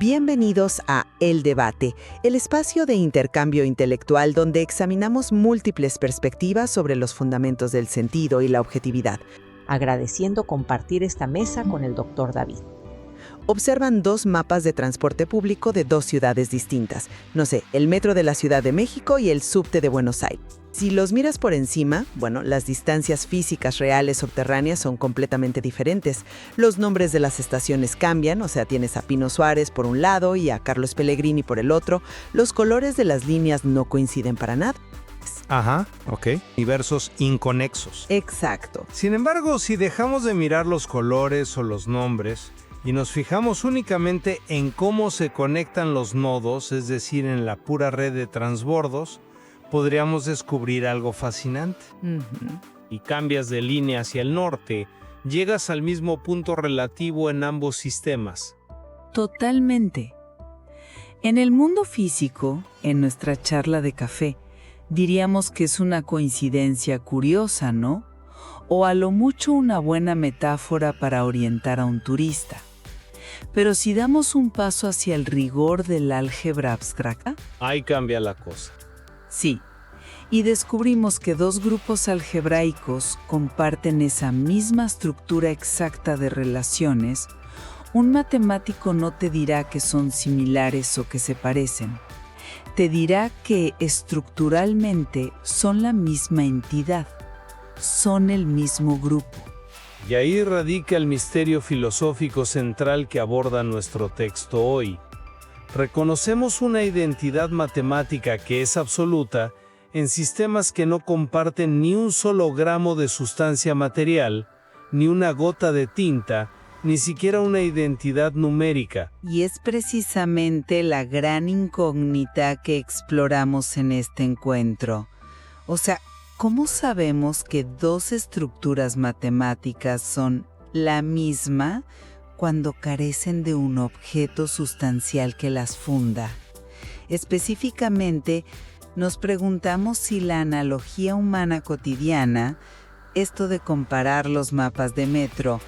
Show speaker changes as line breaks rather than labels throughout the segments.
Bienvenidos a El Debate, el espacio de intercambio intelectual donde examinamos múltiples perspectivas sobre los fundamentos del sentido y la objetividad.
Agradeciendo compartir esta mesa con el Dr. David.
Observan dos mapas de transporte público de dos ciudades distintas. No sé, el metro de la Ciudad de México y el subte de Buenos Aires. Si los miras por encima, las distancias físicas reales subterráneas son completamente diferentes. Los nombres de las estaciones cambian, tienes a Pino Suárez por un lado y a Carlos Pellegrini por el otro. Los colores de las líneas no coinciden para nada.
Ajá, ok. Universos inconexos.
Exacto.
Sin embargo, si dejamos de mirar los colores o los nombres y nos fijamos únicamente en cómo se conectan los nodos, es decir, en la pura red de transbordos, podríamos descubrir algo fascinante. Y cambias de línea hacia el norte, llegas al mismo punto relativo en ambos sistemas.
Totalmente. En el mundo físico, en nuestra charla de café, diríamos que es una coincidencia curiosa, ¿no? O a lo mucho una buena metáfora para orientar a un turista. Pero si damos un paso hacia el rigor del álgebra abstracta,
Ahí cambia la cosa.
sí, y descubrimos que dos grupos algebraicos comparten esa misma estructura exacta de relaciones, un matemático no te dirá que son similares o que se parecen. Te dirá que estructuralmente son la misma entidad, son el mismo grupo.
Y ahí radica el misterio filosófico central que aborda nuestro texto hoy. Reconocemos una identidad matemática que es absoluta en sistemas que no comparten ni un solo gramo de sustancia material, ni una gota de tinta, ni siquiera una identidad numérica.
Y es precisamente la gran incógnita que exploramos en este encuentro. ¿Cómo sabemos que dos estructuras matemáticas son la misma cuando carecen de un objeto sustancial que las funda? Específicamente, nos preguntamos si la analogía humana cotidiana, esto de comparar los mapas de metro,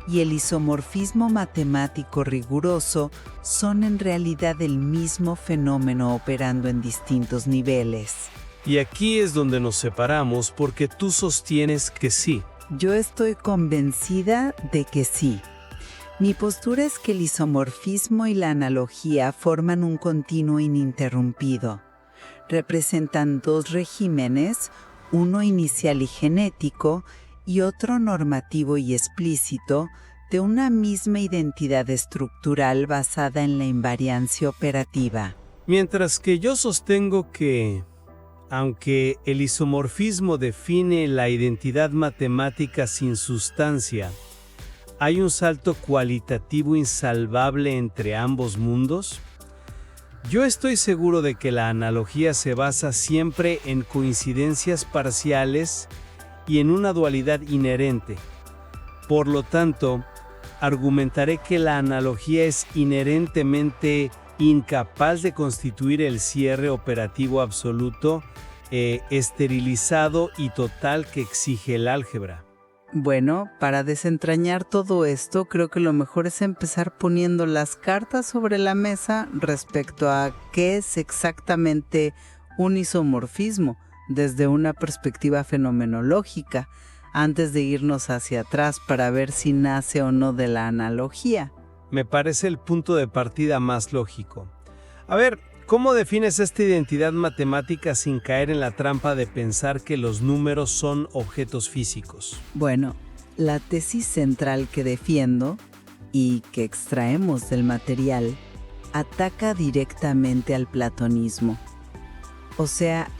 y el isomorfismo matemático riguroso son en realidad el mismo fenómeno operando en distintos niveles.
Y aquí es donde nos separamos porque tú sostienes que sí.
Yo estoy convencida de que sí. Mi postura es que el isomorfismo y la analogía forman un continuo ininterrumpido. Representan dos regímenes, uno inicial y genético y otro normativo y explícito, de una misma identidad estructural basada en la invariancia operativa.
Mientras que yo sostengo que, aunque el isomorfismo define la identidad matemática sin sustancia, hay un salto cualitativo insalvable entre ambos mundos. Yo estoy seguro de que la analogía se basa siempre en coincidencias parciales y en una dualidad inherente. Por lo tanto, argumentaré que la analogía es inherentemente incapaz de constituir el cierre operativo absoluto, esterilizado y total que exige el álgebra.
Bueno, para desentrañar todo esto, creo que lo mejor es empezar poniendo las cartas sobre la mesa respecto a qué es exactamente un isomorfismo desde una perspectiva fenomenológica, antes de irnos hacia atrás para ver si nace o no de la analogía.
Me parece el punto de partida más lógico. A ver, ¿cómo defines esta identidad matemática sin caer en la trampa de pensar que los números son objetos físicos?
Bueno, la tesis central que defiendo y que extraemos del material ataca directamente al platonismo.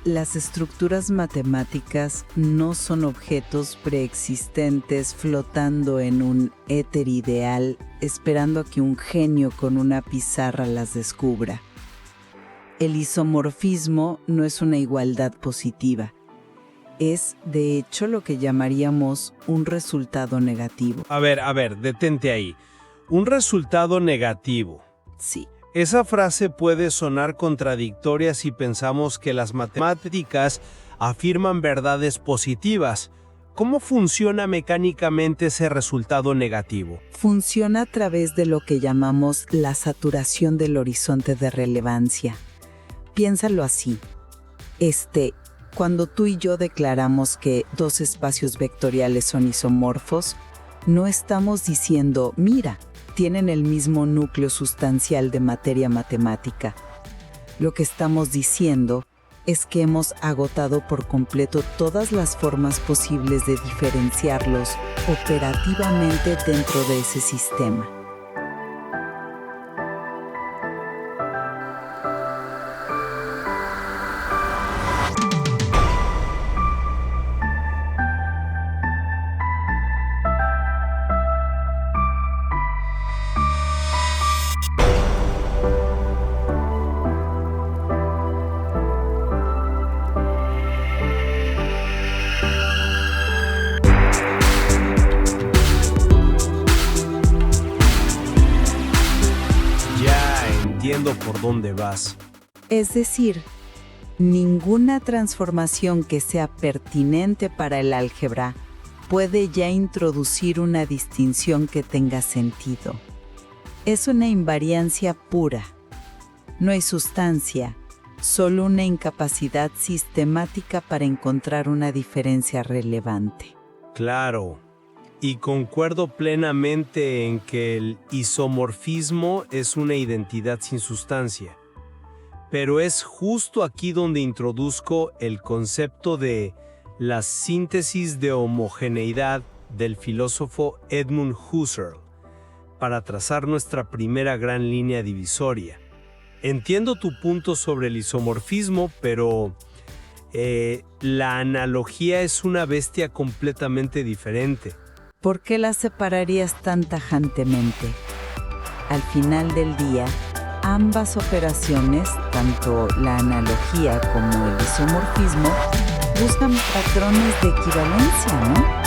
Las estructuras matemáticas no son objetos preexistentes flotando en un éter ideal esperando a que un genio con una pizarra las descubra. El isomorfismo no es una igualdad positiva. Es, de hecho, lo que llamaríamos un resultado negativo.
A ver, detente ahí. Un resultado negativo.
Sí.
Esa frase puede sonar contradictoria si pensamos que las matemáticas afirman verdades positivas, ¿cómo funciona mecánicamente ese resultado negativo?
Funciona a través de lo que llamamos la saturación del horizonte de relevancia. Piénsalo así. Cuando tú y yo declaramos que dos espacios vectoriales son isomorfos, no estamos diciendo, mira, tienen el mismo núcleo sustancial de materia matemática. Lo que estamos diciendo es que hemos agotado por completo todas las formas posibles de diferenciarlos operativamente dentro de ese sistema.
Entiendo por dónde vas.
Es decir, ninguna transformación que sea pertinente para el álgebra puede ya introducir una distinción que tenga sentido. Es una invariancia pura. No hay sustancia, solo una incapacidad sistemática para encontrar una diferencia relevante.
Claro. Y concuerdo plenamente en que el isomorfismo es una identidad sin sustancia. Pero es justo aquí donde introduzco el concepto de la síntesis de homogeneidad del filósofo Edmund Husserl, para trazar nuestra primera gran línea divisoria. Entiendo tu punto sobre el isomorfismo, pero la analogía es una bestia completamente diferente.
¿Por qué las separarías tan tajantemente? Al final del día, ambas operaciones, tanto la analogía como el isomorfismo, buscan patrones de equivalencia, ¿no?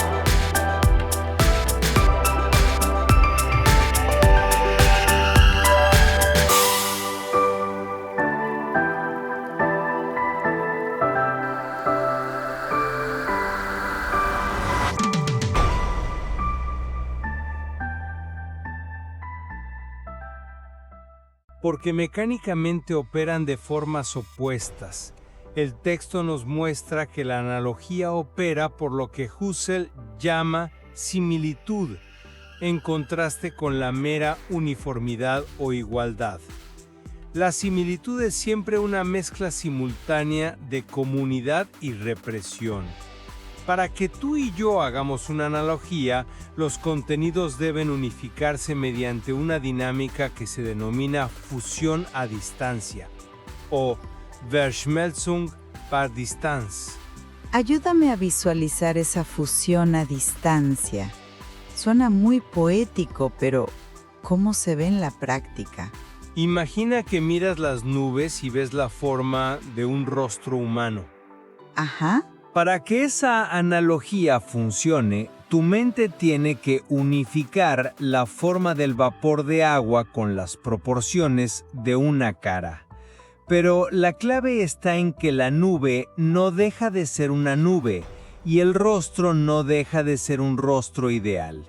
Porque mecánicamente operan de formas opuestas. El texto nos muestra que la analogía opera por lo que Husserl llama similitud, en contraste con la mera uniformidad o igualdad. La similitud es siempre una mezcla simultánea de comunidad y represión. Para que tú y yo hagamos una analogía, los contenidos deben unificarse mediante una dinámica que se denomina fusión a distancia, o Verschmelzung par Distanz.
Ayúdame a visualizar esa fusión a distancia. Suena muy poético, pero ¿cómo se ve en la práctica?
Imagina que miras las nubes y ves la forma de un rostro humano.
Ajá.
Para que esa analogía funcione, tu mente tiene que unificar la forma del vapor de agua con las proporciones de una cara. Pero la clave está en que la nube no deja de ser una nube y el rostro no deja de ser un rostro ideal.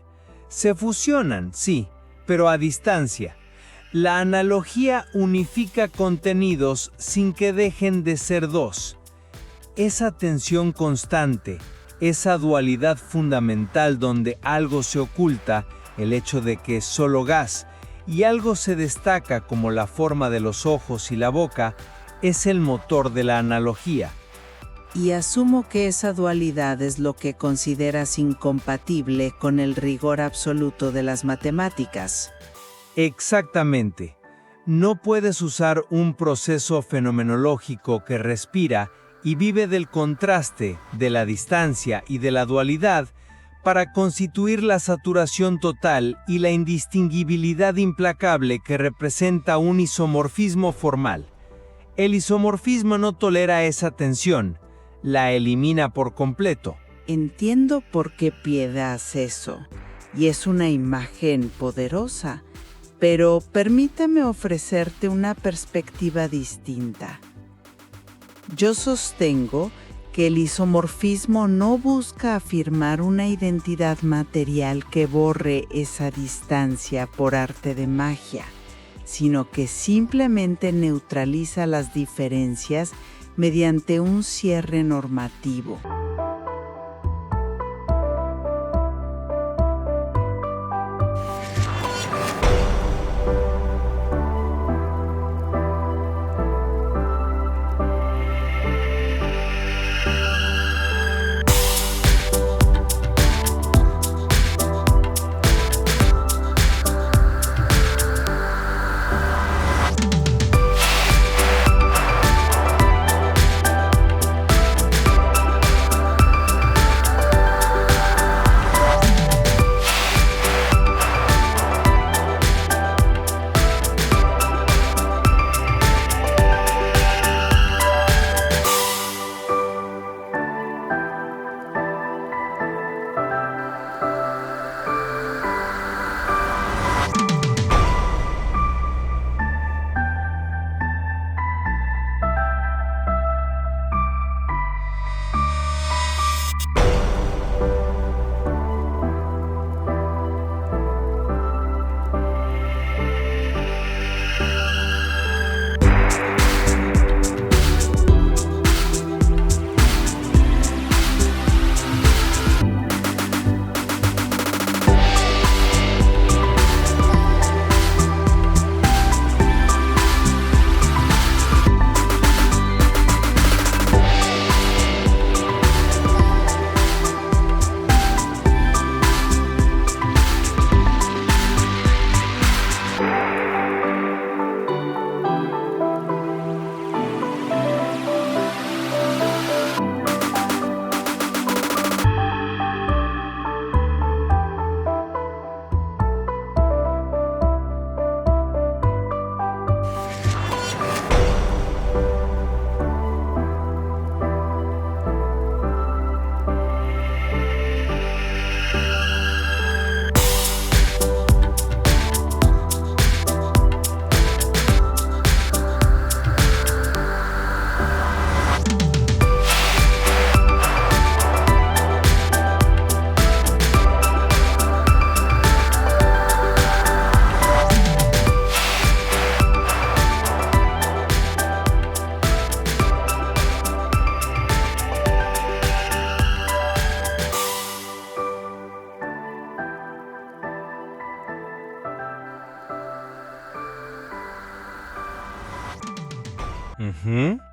Se fusionan, sí, pero a distancia. La analogía unifica contenidos sin que dejen de ser dos. Esa tensión constante, esa dualidad fundamental donde algo se oculta, el hecho de que es solo gas, y algo se destaca como la forma de los ojos y la boca, es el motor de la analogía.
Y asumo que esa dualidad es lo que consideras incompatible con el rigor absoluto de las matemáticas.
Exactamente. No puedes usar un proceso fenomenológico que respira y vive del contraste, de la distancia y de la dualidad para constituir la saturación total y la indistinguibilidad implacable que representa un isomorfismo formal. El isomorfismo no tolera esa tensión, la elimina por completo.
Entiendo por qué piensas eso, y es una imagen poderosa, pero permíteme ofrecerte una perspectiva distinta. Yo sostengo que el isomorfismo no busca afirmar una identidad material que borre esa distancia por arte de magia, sino que simplemente neutraliza las diferencias mediante un cierre normativo.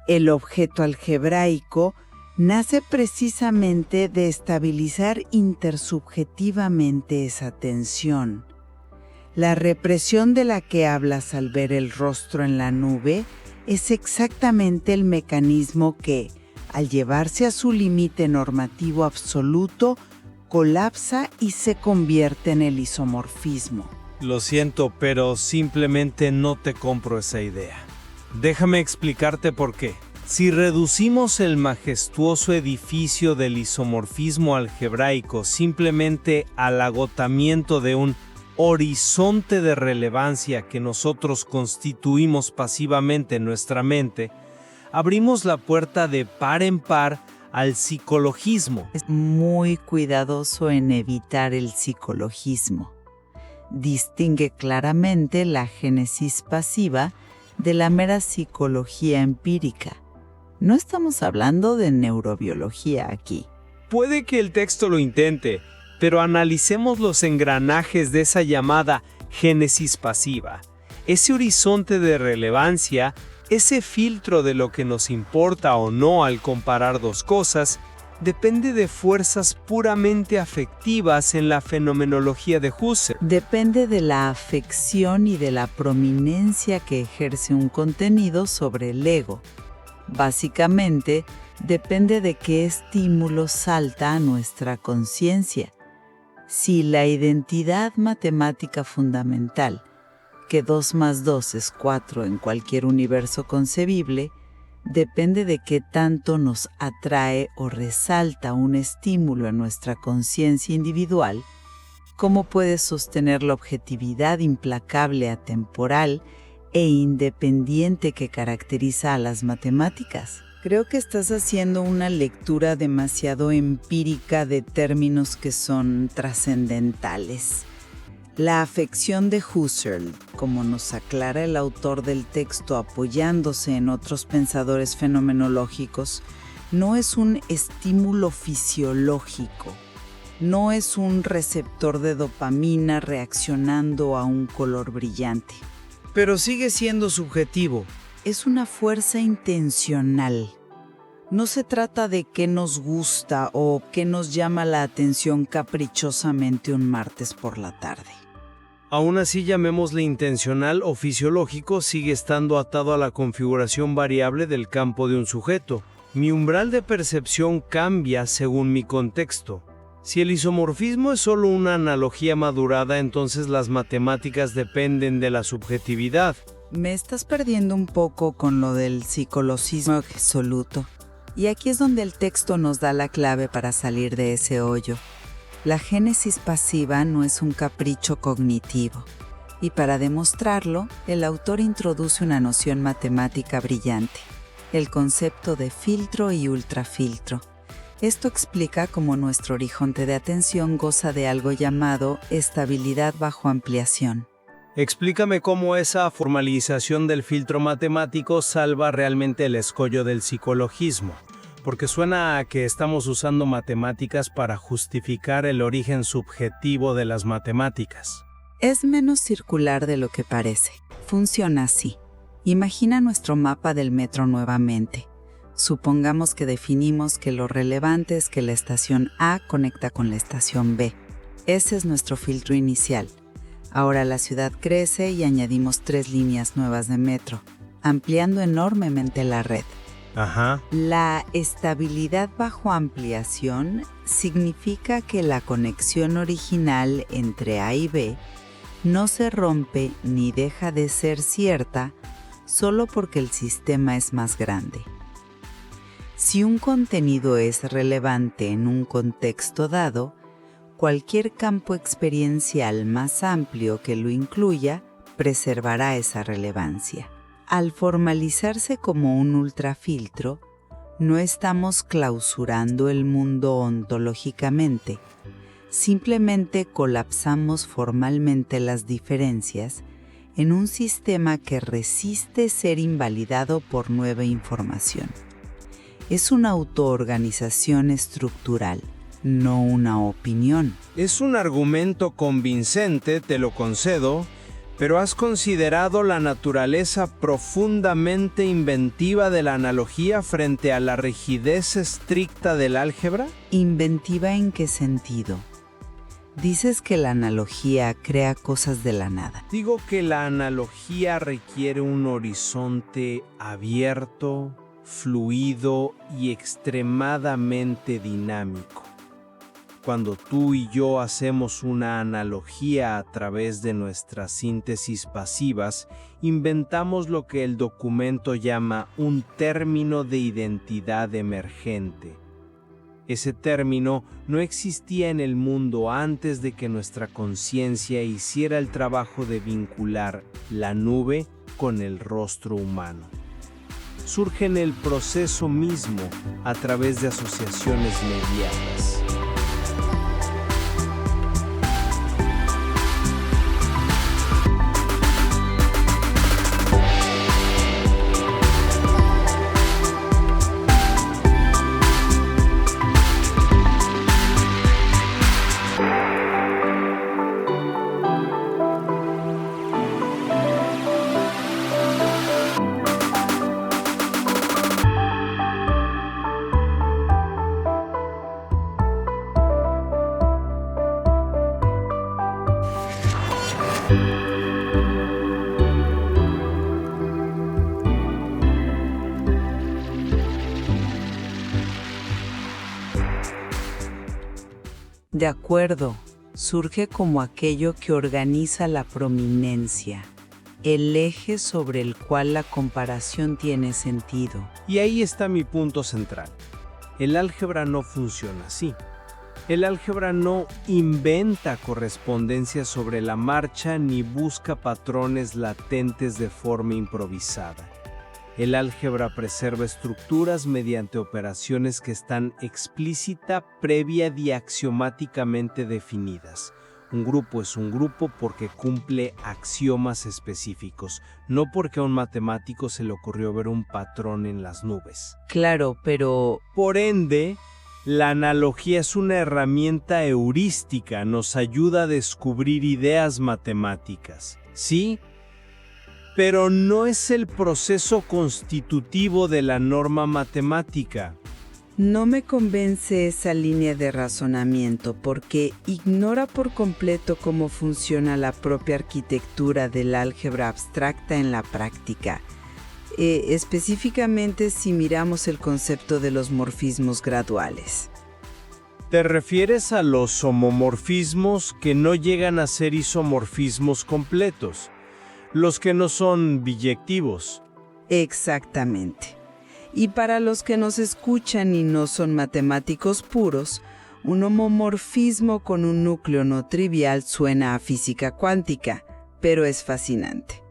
El objeto algebraico nace precisamente de estabilizar intersubjetivamente esa tensión. La represión de la que hablas al ver el rostro en la nube es exactamente el mecanismo que, al llevarse a su límite normativo absoluto, colapsa y se convierte en el isomorfismo.
Lo siento, pero simplemente no te compro esa idea. Déjame explicarte por qué. Si reducimos el majestuoso edificio del isomorfismo algebraico simplemente al agotamiento de un horizonte de relevancia que nosotros constituimos pasivamente en nuestra mente, abrimos la puerta de par en par al psicologismo.
Es muy cuidadoso en evitar el psicologismo. Distingue claramente la génesis pasiva de la mera psicología empírica. No estamos hablando de neurobiología aquí.
Puede que el texto lo intente, pero analicemos los engranajes de esa llamada génesis pasiva. Ese horizonte de relevancia, ese filtro de lo que nos importa o no al comparar dos cosas, depende de fuerzas puramente afectivas en la fenomenología de Husserl.
Depende de la afección y de la prominencia que ejerce un contenido sobre el ego. Básicamente, depende de qué estímulo salta a nuestra conciencia. Si la identidad matemática fundamental, que 2 más 2 es 4 en cualquier universo concebible, depende de qué tanto nos atrae o resalta un estímulo en nuestra conciencia individual, ¿cómo puede sostener la objetividad implacable, atemporal e independiente que caracteriza a las matemáticas? Creo que estás haciendo una lectura demasiado empírica de términos que son trascendentales. La afección de Husserl, como nos aclara el autor del texto apoyándose en otros pensadores fenomenológicos, no es un estímulo fisiológico, no es un receptor de dopamina reaccionando a un color brillante.
Pero sigue siendo subjetivo.
Es una fuerza intencional. No se trata de qué nos gusta o qué nos llama la atención caprichosamente un martes por la tarde.
Aún así, llamémosle intencional o fisiológico, sigue estando atado a la configuración variable del campo de un sujeto. Mi umbral de percepción cambia según mi contexto. Si el isomorfismo es solo una analogía madurada, entonces las matemáticas dependen de la subjetividad.
Me estás perdiendo un poco con lo del psicologismo absoluto. Y aquí es donde el texto nos da la clave para salir de ese hoyo. La génesis pasiva no es un capricho cognitivo. Y para demostrarlo, el autor introduce una noción matemática brillante, el concepto de filtro y ultrafiltro. Esto explica cómo nuestro horizonte de atención goza de algo llamado estabilidad bajo ampliación.
Explícame cómo esa formalización del filtro matemático salva realmente el escollo del psicologismo, porque suena a que estamos usando matemáticas para justificar el origen subjetivo de las matemáticas.
Es menos circular de lo que parece. Funciona así. Imagina nuestro mapa del metro nuevamente. Supongamos que definimos que lo relevante es que la estación A conecta con la estación B. Ese es nuestro filtro inicial. Ahora la ciudad crece y añadimos 3 líneas nuevas de metro, ampliando enormemente la red.
Ajá.
La estabilidad bajo ampliación significa que la conexión original entre A y B no se rompe ni deja de ser cierta solo porque el sistema es más grande. Si un contenido es relevante en un contexto dado, cualquier campo experiencial más amplio que lo incluya preservará esa relevancia. Al formalizarse como un ultrafiltro, no estamos clausurando el mundo ontológicamente, simplemente colapsamos formalmente las diferencias en un sistema que resiste ser invalidado por nueva información. Es una autoorganización estructural, no una opinión.
Es un argumento convincente, te lo concedo, pero ¿has considerado la naturaleza profundamente inventiva de la analogía frente a la rigidez estricta del álgebra?
¿Inventiva en qué sentido? Dices que la analogía crea cosas de la nada.
Digo que la analogía requiere un horizonte abierto, fluido y extremadamente dinámico. Cuando tú y yo hacemos una analogía a través de nuestras síntesis pasivas, inventamos lo que el documento llama un término de identidad emergente. Ese término no existía en el mundo antes de que nuestra conciencia hiciera el trabajo de vincular la nube con el rostro humano. Surge en el proceso mismo a través de asociaciones mediatas.
De acuerdo, surge como aquello que organiza la prominencia, el eje sobre el cual la comparación tiene sentido.
Y ahí está mi punto central. El álgebra no funciona así. El álgebra no inventa correspondencia sobre la marcha ni busca patrones latentes de forma improvisada. El álgebra preserva estructuras mediante operaciones que están explícita, previa y axiomáticamente definidas. Un grupo es un grupo porque cumple axiomas específicos, no porque a un matemático se le ocurrió ver un patrón en las nubes.
Claro, pero
Por ende, la analogía es una herramienta heurística, nos ayuda a descubrir ideas matemáticas. ¿Sí? Pero no es el proceso constitutivo de la norma matemática.
no me convence esa línea de razonamiento porque ignora por completo cómo funciona la propia arquitectura del álgebra abstracta en la práctica. Específicamente si miramos el concepto de los morfismos graduales.
¿Te refieres a los homomorfismos que no llegan a ser isomorfismos completos? Los que no son biyectivos.
Exactamente. Y para los que nos escuchan y no son matemáticos puros, un homomorfismo con un núcleo no trivial suena a física cuántica, pero es fascinante.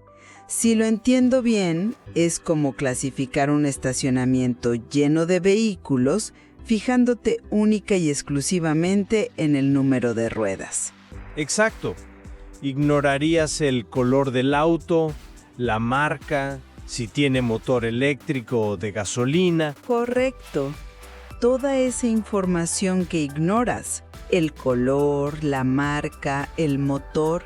Si lo entiendo bien, es como clasificar un estacionamiento lleno de vehículos, fijándote única y exclusivamente en el número de ruedas.
Exacto. Ignorarías el color del auto, la marca, si tiene motor eléctrico o de gasolina.
Correcto. Toda esa información que ignoras, el color, la marca, el motor,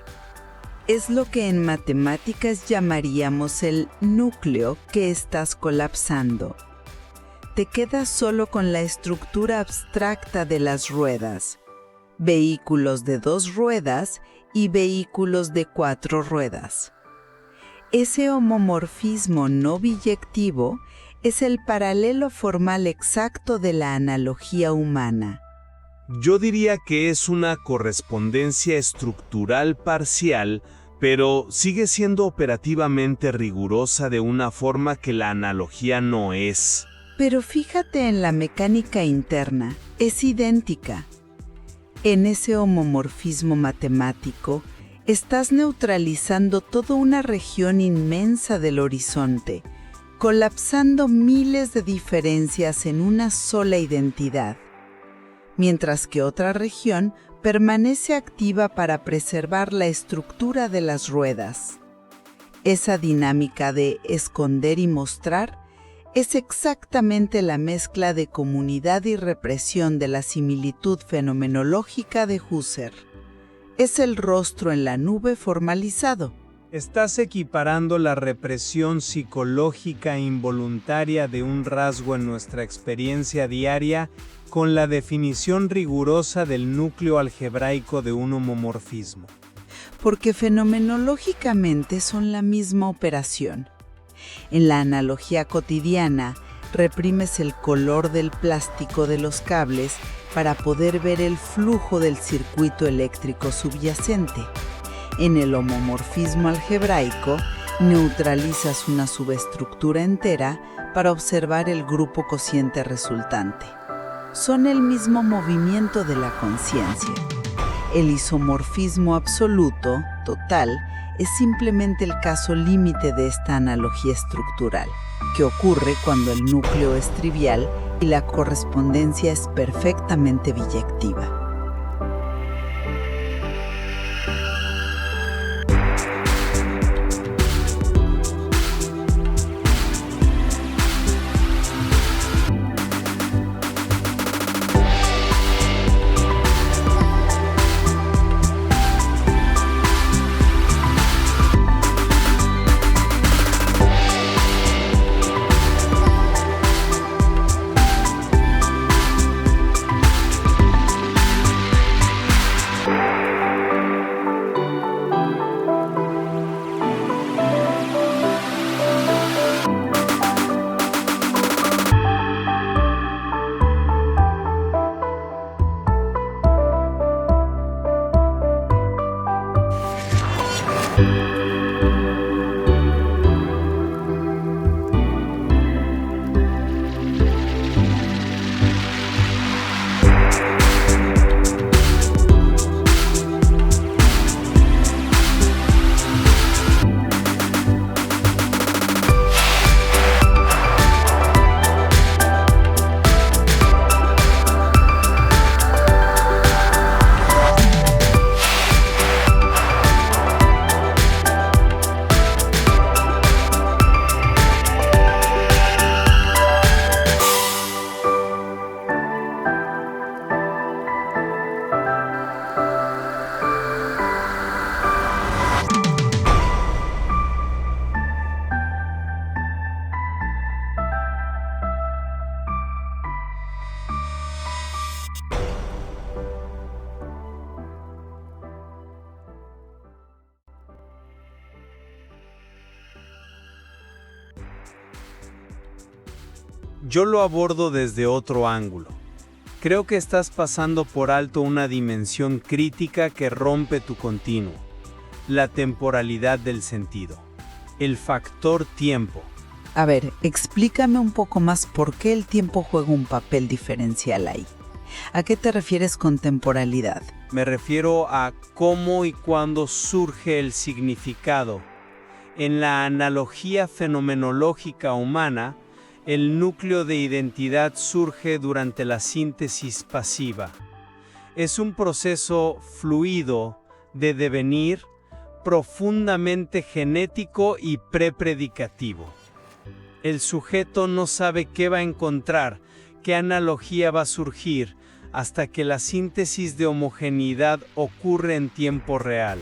es lo que en matemáticas llamaríamos el núcleo que estás colapsando. Te quedas solo con la estructura abstracta de las ruedas, vehículos de 2 ruedas y vehículos de 4 ruedas. Ese homomorfismo no biyectivo es el paralelo formal exacto de la analogía humana.
Yo diría que es una correspondencia estructural parcial, pero sigue siendo operativamente rigurosa de una forma que la analogía no es.
Pero fíjate en la mecánica interna, es idéntica. En ese homomorfismo matemático, estás neutralizando toda una región inmensa del horizonte, colapsando miles de diferencias en una sola identidad, mientras que otra región permanece activa para preservar la estructura de las ruedas. Esa dinámica de esconder y mostrar es exactamente la mezcla de comunidad y represión de la similitud fenomenológica de Husserl. Es el rostro en la nube formalizado.
Estás equiparando la represión psicológica involuntaria de un rasgo en nuestra experiencia diaria con la definición rigurosa del núcleo algebraico de un homomorfismo.
Porque fenomenológicamente son la misma operación. En la analogía cotidiana, reprimes el color del plástico de los cables para poder ver el flujo del circuito eléctrico subyacente. En el homomorfismo algebraico, neutralizas una subestructura entera para observar el grupo cociente resultante. Son el mismo movimiento de la conciencia. El isomorfismo absoluto, total, es simplemente el caso límite de esta analogía estructural, que ocurre cuando el núcleo es trivial y la correspondencia es perfectamente biyectiva.
yo lo abordo desde otro ángulo. Creo que estás pasando por alto una dimensión crítica que rompe tu continuo, la temporalidad del sentido, el factor tiempo.
A ver, explícame un poco más por qué el tiempo juega un papel diferencial ahí. ¿A qué te refieres con temporalidad?
Me refiero a cómo y cuándo surge el significado. En la analogía fenomenológica humana, el núcleo de identidad surge durante la síntesis pasiva. Es un proceso fluido de devenir, profundamente genético y prepredicativo. El sujeto no sabe qué va a encontrar, qué analogía va a surgir, hasta que la síntesis de homogeneidad ocurre en tiempo real.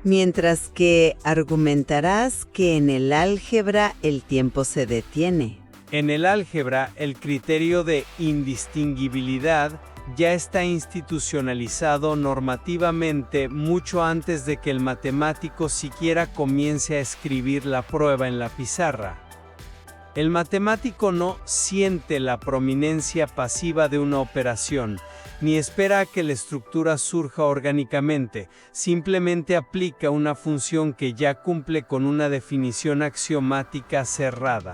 Mientras que argumentarás que en el álgebra el tiempo se detiene.
En el álgebra, el criterio de indistinguibilidad ya está institucionalizado normativamente mucho antes de que el matemático siquiera comience a escribir la prueba en la pizarra. El matemático no siente la prominencia pasiva de una operación, ni espera a que la estructura surja orgánicamente, simplemente aplica una función que ya cumple con una definición axiomática cerrada.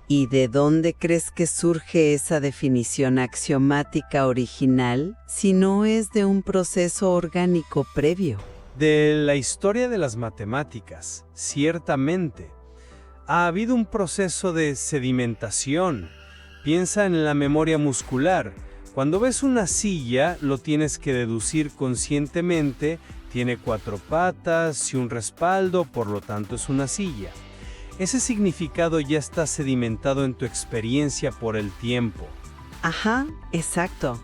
¿Y de dónde crees que surge esa definición axiomática original si no es de un proceso orgánico previo?
De la historia de las matemáticas, ciertamente. Ha habido un proceso de sedimentación. Piensa en la memoria muscular. Cuando ves una silla, lo tienes que deducir conscientemente. Tiene 4 patas y un respaldo, por lo tanto es una silla. Ese significado ya está sedimentado en tu experiencia por el tiempo.
Ajá, exacto.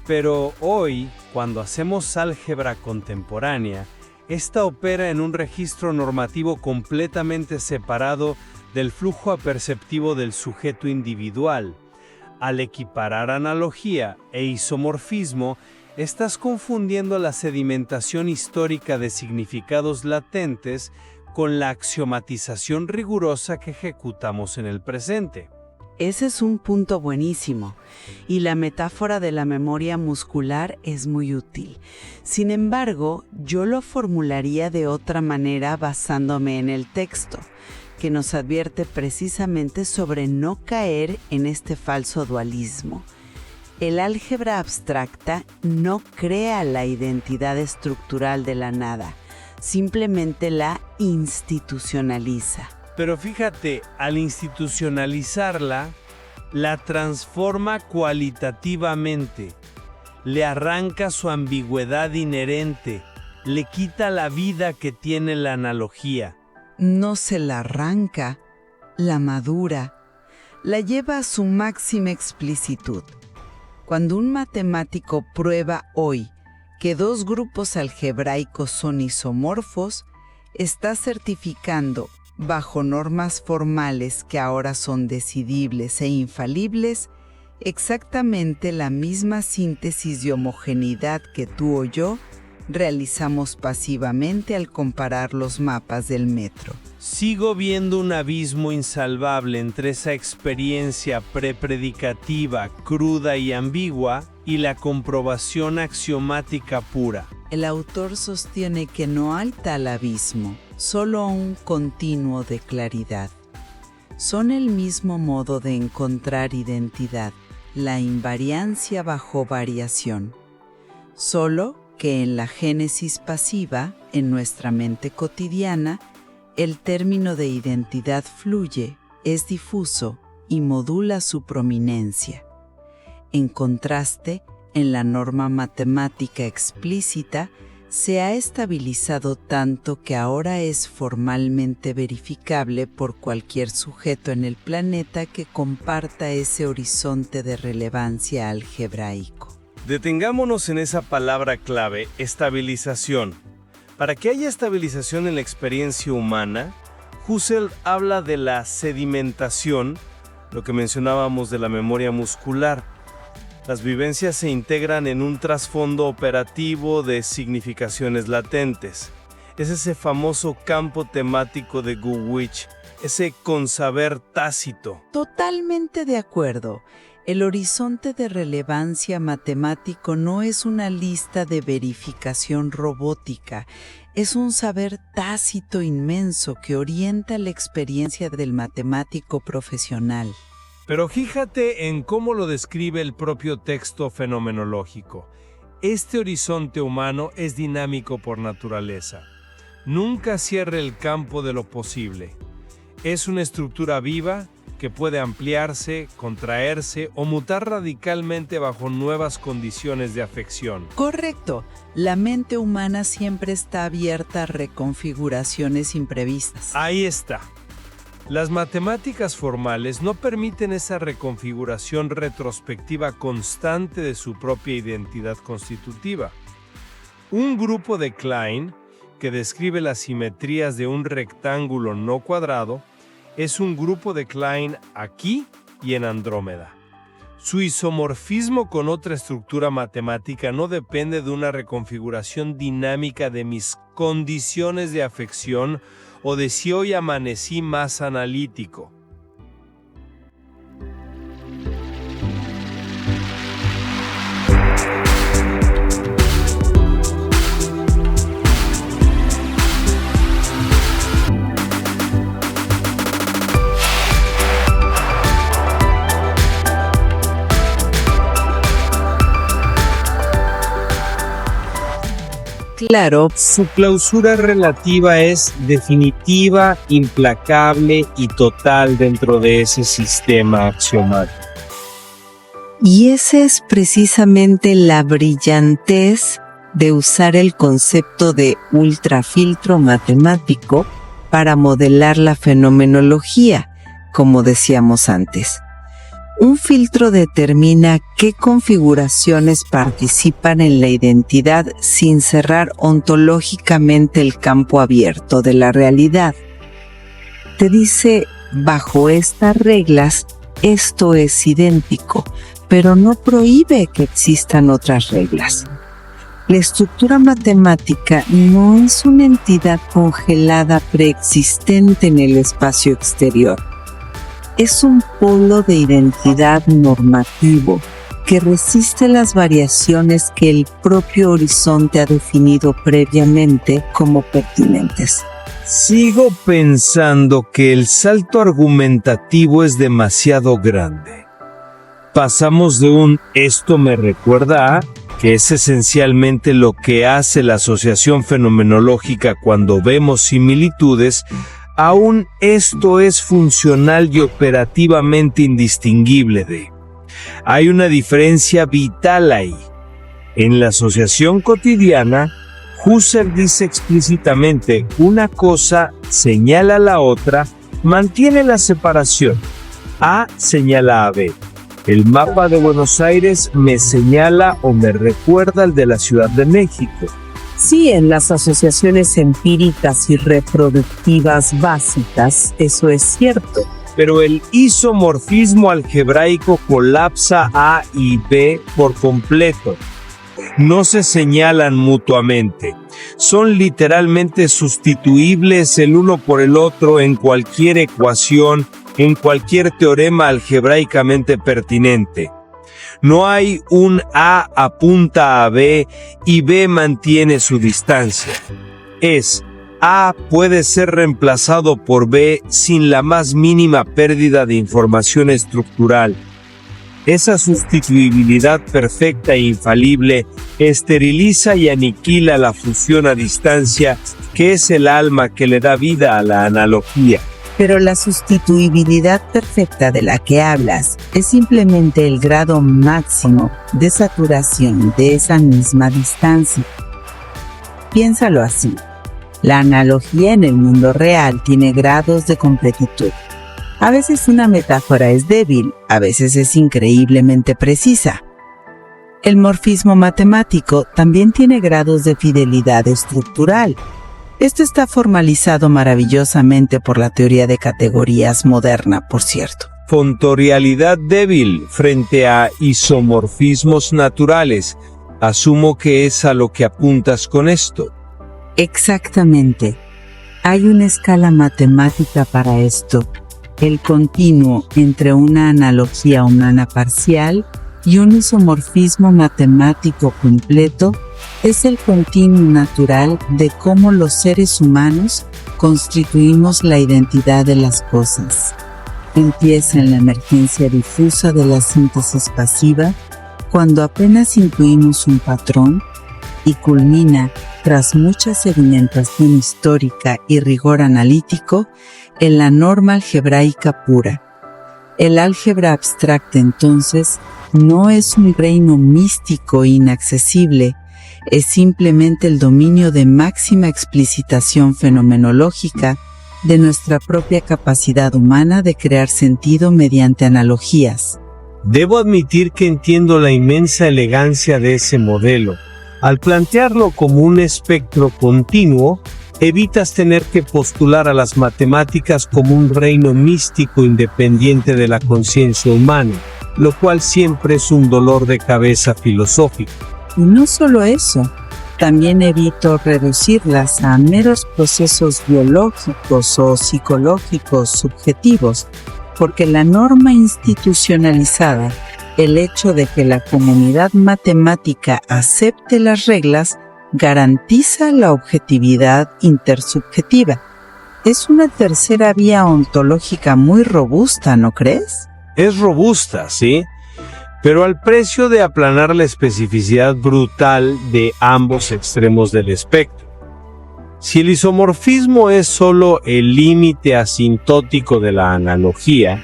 Pero hoy, cuando hacemos álgebra contemporánea, esta opera en un registro normativo completamente separado del flujo aperceptivo del sujeto individual. Al equiparar analogía e isomorfismo, estás confundiendo la sedimentación histórica de significados latentes con la axiomatización rigurosa que ejecutamos en el presente.
Ese es un punto buenísimo, y la metáfora de la memoria muscular es muy útil. Sin embargo, yo lo formularía de otra manera basándome en el texto, que nos advierte precisamente sobre no caer en este falso dualismo. El álgebra abstracta no crea la identidad estructural de la nada, simplemente la institucionaliza.
Pero fíjate, al institucionalizarla, la transforma cualitativamente, le arranca su ambigüedad inherente, le quita la vida que tiene la analogía.
No se la arranca, la madura, la lleva a su máxima explicitud. Cuando un matemático prueba hoy que 2 grupos algebraicos son isomorfos, está certificando, bajo normas formales que ahora son decidibles e infalibles, exactamente la misma síntesis de homogeneidad que tú o yo realizamos pasivamente al comparar los mapas del metro.
Sigo viendo un abismo insalvable entre esa experiencia prepredicativa, cruda y ambigua, y la comprobación axiomática pura.
El autor sostiene que no hay tal abismo, solo un continuo de claridad. Son el mismo modo de encontrar identidad, la invariancia bajo variación. Solo que en la génesis pasiva, en nuestra mente cotidiana, el término de identidad fluye, es difuso y modula su prominencia. En contraste, en la norma matemática explícita, se ha estabilizado tanto que ahora es formalmente verificable por cualquier sujeto en el planeta que comparta ese horizonte de relevancia algebraico.
Detengámonos en esa palabra clave, estabilización. Para que haya estabilización en la experiencia humana, Husserl habla de la sedimentación, lo que mencionábamos de la memoria muscular. Las vivencias se integran en un trasfondo operativo de significaciones latentes. Es ese famoso campo temático de Guwitch ese consaber tácito.
Totalmente de acuerdo. El horizonte de relevancia matemático no es una lista de verificación robótica, es un saber tácito inmenso que orienta la experiencia del matemático profesional.
Pero fíjate en cómo lo describe el propio texto fenomenológico. Este horizonte humano es dinámico por naturaleza. Nunca cierra el campo de lo posible. Es una estructura viva que puede ampliarse, contraerse o mutar radicalmente bajo nuevas condiciones de afección.
Correcto. La mente humana siempre está abierta a reconfiguraciones imprevistas.
Ahí está. Las matemáticas formales no permiten esa reconfiguración retrospectiva constante de su propia identidad constitutiva. Un grupo de Klein, que describe las simetrías de un rectángulo no cuadrado, es un grupo de Klein aquí y en Andrómeda. Su isomorfismo con otra estructura matemática no depende de una reconfiguración dinámica de mis condiciones de afección o de si hoy amanecí más analítico.
Claro,
Su clausura relativa es definitiva, implacable y total dentro de ese sistema axiomático.
Y esa es precisamente la brillantez de usar el concepto de ultrafiltro matemático para modelar la fenomenología, como decíamos antes. Un filtro determina qué configuraciones participan en la identidad sin cerrar ontológicamente el campo abierto de la realidad. Te dice, bajo estas reglas, esto es idéntico, pero no prohíbe que existan otras reglas. La estructura matemática no es una entidad congelada preexistente en el espacio exterior. Es un polo de identidad normativo que resiste las variaciones que el propio horizonte ha definido previamente como pertinentes.
Sigo pensando que el salto argumentativo es demasiado grande. Pasamos de un «esto me recuerda a», que es esencialmente lo que hace la asociación fenomenológica cuando vemos similitudes, a un «esto es funcional y operativamente indistinguible de». Hay una diferencia vital ahí. En la asociación cotidiana, Husserl dice explícitamente, una cosa señala a la otra, mantiene la separación. A señala a B. El mapa de Buenos Aires me señala o me recuerda al de la Ciudad de México.
Sí, en las asociaciones empíricas y reproductivas básicas, eso es cierto.
Pero el isomorfismo algebraico colapsa A y B por completo. No se señalan mutuamente. Son literalmente sustituibles el uno por el otro en cualquier ecuación, en cualquier teorema algebraicamente pertinente. No hay un A apunta a B y B mantiene su distancia. A puede ser reemplazado por B sin la más mínima pérdida de información estructural. Esa sustituibilidad perfecta e infalible esteriliza y aniquila la fusión a distancia, que es el alma que le da vida a la analogía.
Pero la sustituibilidad perfecta de la que hablas es simplemente el grado máximo de saturación de esa misma distancia. Piénsalo así. La analogía en el mundo real tiene grados de completitud. A veces una metáfora es débil, a veces es increíblemente precisa. El morfismo matemático también tiene grados de fidelidad estructural. Esto está formalizado maravillosamente por la teoría de categorías moderna, por cierto.
Fontorialidad débil frente a isomorfismos naturales. Asumo que es a lo que apuntas con esto.
Exactamente.
Hay una escala matemática para esto. El continuo entre una analogía humana parcial y un isomorfismo matemático completo es el continuo natural de cómo los seres humanos constituimos la identidad de las cosas. Empieza en la emergencia difusa de la síntesis pasiva, cuando apenas intuimos un patrón, y culmina, tras mucha sedimentación histórica y rigor analítico, en la norma algebraica pura. El álgebra abstracta, entonces, no es un reino místico e inaccesible, es simplemente el dominio de máxima explicitación fenomenológica de nuestra propia capacidad humana de crear sentido mediante analogías.
Debo admitir que entiendo la inmensa elegancia de ese modelo. Al plantearlo como un espectro continuo, evitas tener que postular a las matemáticas como un reino místico independiente de la conciencia humana, lo cual siempre es un dolor de cabeza filosófico.
Y no solo eso, también evito reducirlas a meros procesos biológicos o psicológicos subjetivos, porque la norma institucionalizada, el hecho de que la comunidad matemática acepte las reglas, garantiza la objetividad intersubjetiva. Es una tercera vía ontológica muy robusta, ¿no crees?
Es robusta, ¿sí? Pero al precio de aplanar la especificidad brutal de ambos extremos del espectro. Si el isomorfismo es solo el límite asintótico de la analogía,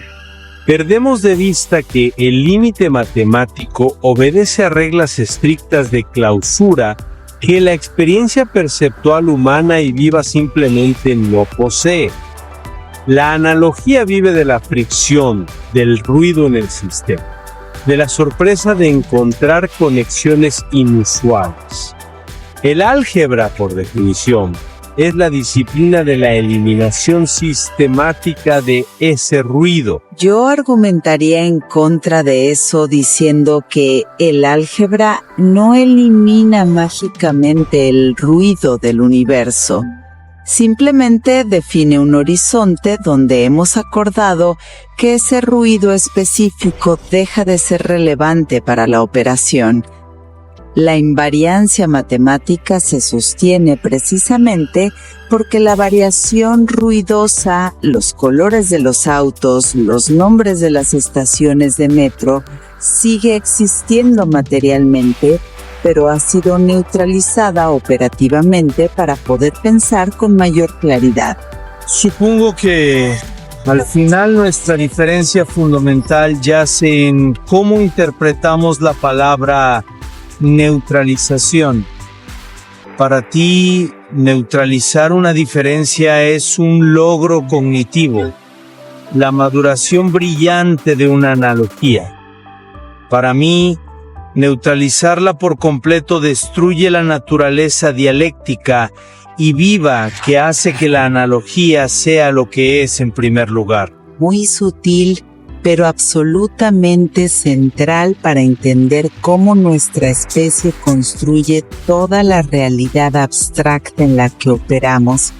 perdemos de vista que el límite matemático obedece a reglas estrictas de clausura que la experiencia perceptual humana y viva simplemente no posee. La analogía vive de la fricción, del ruido en el sistema, de la sorpresa de encontrar conexiones inusuales. El álgebra, por definición, es la disciplina de la eliminación sistemática de ese ruido.
Yo argumentaría en contra de eso diciendo que el álgebra no elimina mágicamente el ruido del universo. Simplemente define un horizonte donde hemos acordado que ese ruido específico deja de ser relevante para la operación. La invariancia matemática se sostiene precisamente porque la variación ruidosa, los colores de los autos, los nombres de las estaciones de metro, sigue existiendo materialmente, pero ha sido neutralizada operativamente para poder pensar con mayor claridad.
Supongo que al final nuestra diferencia fundamental yace en cómo interpretamos la palabra neutralización. Para ti, neutralizar una diferencia es un logro cognitivo, la maduración brillante de una analogía. Para mí, neutralizarla por completo destruye la naturaleza dialéctica y viva que hace que la analogía sea lo que es en primer lugar.
Muy sutil, pero absolutamente central para entender cómo nuestra especie construye toda la realidad abstracta en la que operamos.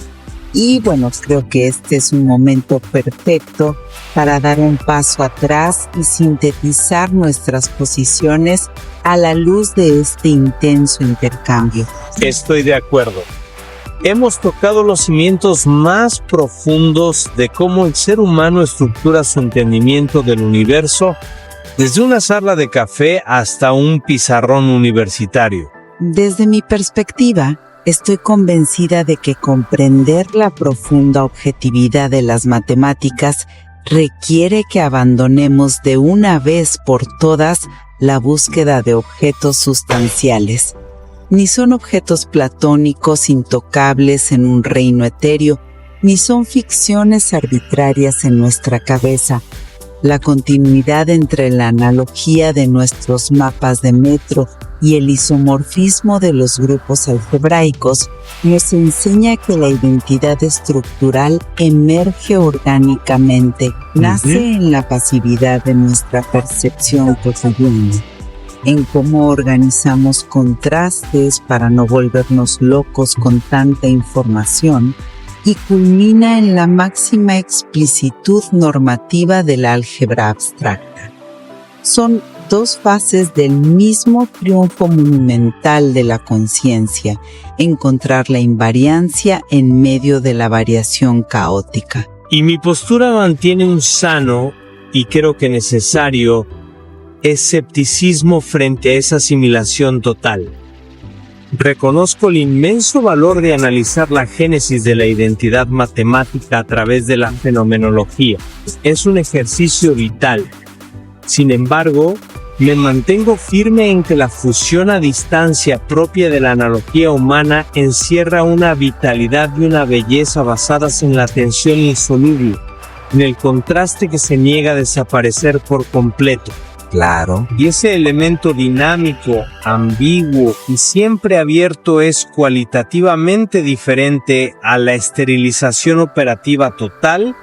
Y bueno, creo que este es un momento perfecto para dar un paso atrás y sintetizar nuestras posiciones a la luz de este intenso intercambio.
Estoy de acuerdo. Hemos tocado los cimientos más profundos de cómo el ser humano estructura su entendimiento del universo, desde una sala de café hasta un pizarrón universitario.
Desde mi perspectiva, estoy convencida de que comprender la profunda objetividad de las matemáticas requiere que abandonemos de una vez por todas la búsqueda de objetos sustanciales. Ni son objetos platónicos intocables en un reino etéreo, ni son ficciones arbitrarias en nuestra cabeza. La continuidad entre la analogía de nuestros mapas de metro y el isomorfismo de los grupos algebraicos nos enseña que la identidad estructural emerge orgánicamente, nace en la pasividad de nuestra percepción cotidiana, en cómo organizamos contrastes para no volvernos locos con tanta información,
y culmina en la máxima explicitud normativa del álgebra abstracta. Son dos fases del mismo triunfo monumental de la conciencia, encontrar la invariancia en medio de la variación caótica.
Y mi postura mantiene un sano, y creo que necesario, escepticismo frente a esa asimilación total. Reconozco el inmenso valor de analizar la génesis de la identidad matemática a través de la fenomenología. Es un ejercicio vital. Sin embargo, me mantengo firme en que la fusión a distancia propia de la analogía humana encierra una vitalidad y una belleza basadas en la tensión insoluble, en el contraste que se niega a desaparecer por completo.
Claro.
Y ese elemento dinámico, ambiguo y siempre abierto es cualitativamente diferente a la esterilización operativa total,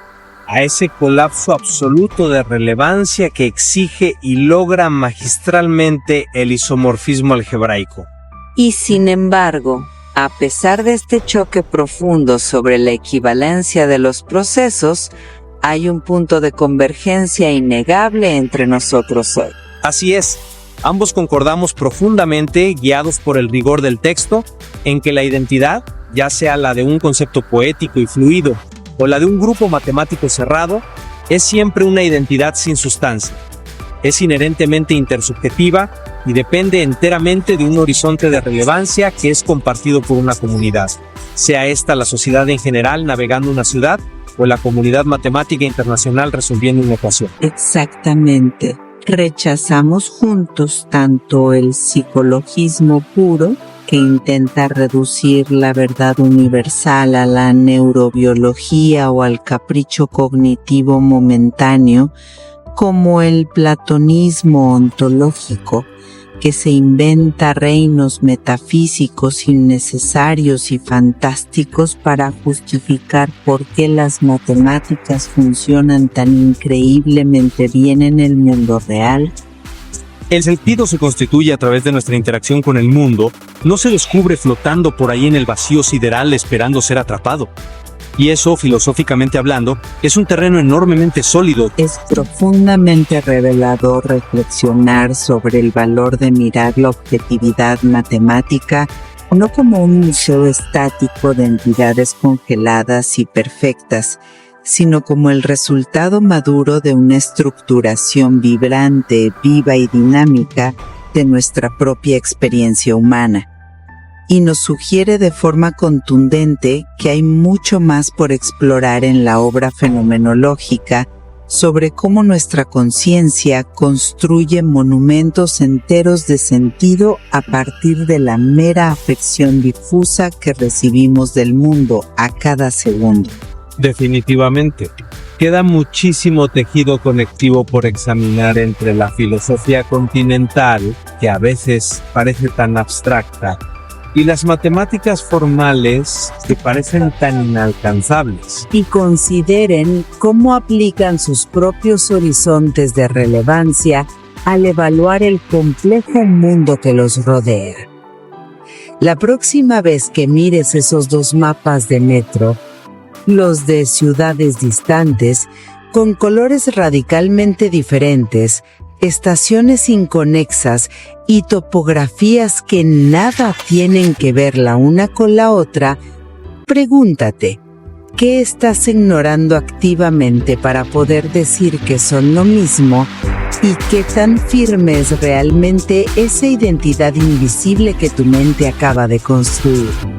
a ese colapso absoluto de relevancia que exige y logra magistralmente el isomorfismo algebraico.
Y sin embargo, a pesar de este choque profundo sobre la equivalencia de los procesos, hay un punto de convergencia innegable entre nosotros hoy.
Así es, ambos concordamos profundamente, guiados por el rigor del texto, en que la identidad, ya sea la de un concepto poético y fluido, o la de un grupo matemático cerrado, es siempre una identidad sin sustancia. Es inherentemente intersubjetiva y depende enteramente de un horizonte de relevancia que es compartido por una comunidad, sea esta la sociedad en general navegando una ciudad o la comunidad matemática internacional resolviendo una ecuación.
Exactamente. Rechazamos juntos tanto el psicologismo puro, que intenta reducir la verdad universal a la neurobiología o al capricho cognitivo momentáneo, como el platonismo ontológico, que se inventa reinos metafísicos innecesarios y fantásticos para justificar por qué las matemáticas funcionan tan increíblemente bien en el mundo real.
El sentido se constituye a través de nuestra interacción con el mundo, no se descubre flotando por ahí en el vacío sideral esperando ser atrapado. Y eso, filosóficamente hablando, es un terreno enormemente sólido.
Es profundamente revelador reflexionar sobre el valor de mirar la objetividad matemática no como un museo estático de entidades congeladas y perfectas, sino como el resultado maduro de una estructuración vibrante, viva y dinámica de nuestra propia experiencia humana. Y nos sugiere de forma contundente que hay mucho más por explorar en la obra fenomenológica sobre cómo nuestra conciencia construye monumentos enteros de sentido a partir de la mera afección difusa que recibimos del mundo a cada segundo.
Definitivamente. Queda muchísimo tejido conectivo por examinar entre la filosofía continental, que a veces parece tan abstracta, y las matemáticas formales que parecen tan inalcanzables.
Y consideren cómo aplican sus propios horizontes de relevancia al evaluar el complejo mundo que los rodea. La próxima vez que mires esos dos mapas de metro, los de ciudades distantes, con colores radicalmente diferentes, estaciones inconexas y topografías que nada tienen que ver la una con la otra, pregúntate, ¿qué estás ignorando activamente para poder decir que son lo mismo? ¿Y qué tan firme es realmente esa identidad invisible que tu mente acaba de construir?